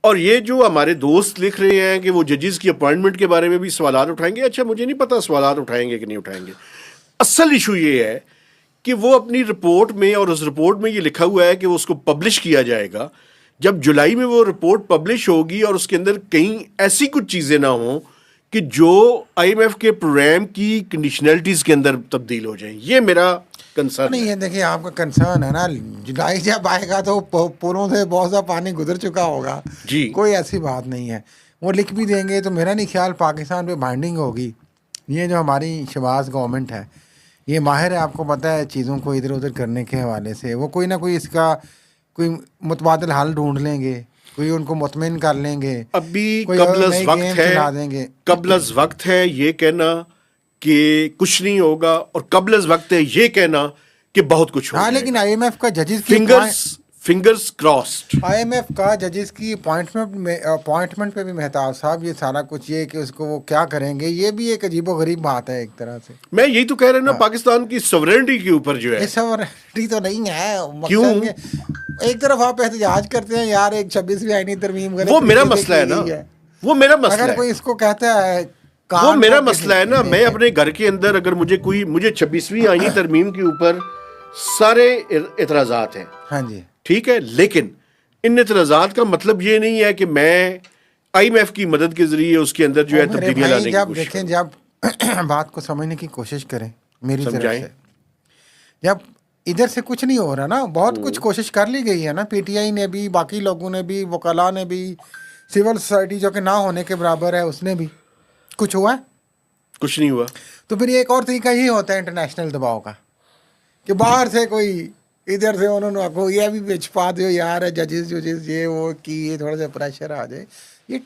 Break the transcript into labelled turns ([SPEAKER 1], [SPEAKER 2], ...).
[SPEAKER 1] और ये जो हमारे दोस्त लिख रहे हैं कि वो जजेस की अपॉइंटमेंट के बारे में भी सवाल उठाएंगे, अच्छा मुझे नहीं पता सवाल उठाएंगे कि नहीं उठाएंगे। असल इशू ये है कि वो अपनी रिपोर्ट में, और उस रिपोर्ट में ये लिखा हुआ है कि वो उसको पब्लिश किया जाएगा। जब जुलाई में वो रिपोर्ट पब्लिश होगी और उसके अंदर कहीं ऐसी कुछ चीज़ें ना हों कि जो आईएमएफ के प्रोग्राम की कंडीशनलिटीज़ के अंदर तब्दील हो जाएं, ये मेरा कंसर्न
[SPEAKER 2] नहीं
[SPEAKER 1] है।
[SPEAKER 2] ये देखिए आपका कंसर्न है ना, जुलाई जब आएगा तो पुलों से बहुत सा पानी गुजर चुका होगा,
[SPEAKER 1] जी
[SPEAKER 2] कोई ऐसी बात नहीं है। वो लिख भी देंगे तो मेरा नहीं ख्याल पाकिस्तान पे बाइंडिंग होगी। ये जो हमारी शहबाज गवर्नमेंट है ये माहिर है, आपको पता है चीज़ों को इधर उधर करने के हवाले से। वो कोई ना कोई इसका कोई मुतबादिल हल ढूंढ लेंगे, कोई उनको मुतमिन कर लेंगे,
[SPEAKER 1] अभी
[SPEAKER 2] कोई और
[SPEAKER 1] कबलज
[SPEAKER 2] नई
[SPEAKER 1] वक्त
[SPEAKER 2] गेम
[SPEAKER 1] है,
[SPEAKER 2] चला देंगे।
[SPEAKER 1] कबलज वक्त है ये कहना कि कुछ नहीं होगा, और कबलज वक्त है ये कहना कि बहुत कुछ हो
[SPEAKER 2] हाँ लेकिन
[SPEAKER 1] जाएगा।
[SPEAKER 2] आईएमएफ का जजेस की
[SPEAKER 1] फिंगर्स क्रॉस्ड।
[SPEAKER 2] आईएमएफ का जजेस की अपॉइंटमेंट पे भी मेहताब साहब ये सारा कुछ, ये कि उसको वो क्या करेंगे, ये भी एक अजीबो गरीब बात है एक तरह से।
[SPEAKER 1] मैं यही तो कह रहा हूं ना,
[SPEAKER 2] हाँ।
[SPEAKER 1] पाकिस्तान की सॉवरेनिटी के ऊपर जो है।
[SPEAKER 2] ये सवरेनिटी तो नहीं है
[SPEAKER 1] क्यों?
[SPEAKER 2] मकसद में। एक तरफ आप एहतजाज करते हैं यार, एक 26वीं आईनी तरमीम गलत
[SPEAKER 1] वो मेरा
[SPEAKER 2] तरीके से
[SPEAKER 1] मसला है
[SPEAKER 2] की
[SPEAKER 1] ना,
[SPEAKER 2] गई है।
[SPEAKER 1] वो मेरा मसला
[SPEAKER 2] अगर कोई
[SPEAKER 1] है,
[SPEAKER 2] इसको कहता है
[SPEAKER 1] वो
[SPEAKER 2] कान
[SPEAKER 1] मेरा
[SPEAKER 2] खोल के
[SPEAKER 1] मसला है ना। मैं
[SPEAKER 2] देखें।
[SPEAKER 1] अपने घर के अंदर अगर मुझे 26वीं आईनी तरमीम के ऊपर सारे एतराजात हैं,
[SPEAKER 2] हाँ जी
[SPEAKER 1] ठीक है, लेकिन इन एतराजात का मतलब ये नहीं है कि मैं आईएमएफ की मदद के जरिए उसके अंदर जो है
[SPEAKER 2] मेरे
[SPEAKER 1] तब्दीलियां
[SPEAKER 2] भाई
[SPEAKER 1] लाने की
[SPEAKER 2] जब
[SPEAKER 1] कोशिश
[SPEAKER 2] देखें,
[SPEAKER 1] करूं।
[SPEAKER 2] जब बात को समझने की कोशिश करें मेरी तरफ
[SPEAKER 1] समझाएं।
[SPEAKER 2] से, जब इधर से कुछ नहीं हो रहा ना, बहुत कुछ कोशिश कर ली गई है ना, पीटीआई ने भी, बाकी लोगों ने भी, वकला ने भी, सिविल सोसाइटी जो कि ना होने के बराबर है उसने भी, कुछ हुआ है?
[SPEAKER 1] कुछ नहीं हुआ।
[SPEAKER 2] तो फिर एक और तरीका ही होता है इंटरनेशनल दबाव का, कि बाहर से कोई, इधर से उन्होंने आपको ये भी छिपा दो यार, जजेस ये वो कि ये थोड़ा सा प्रेशर आ जाए। ये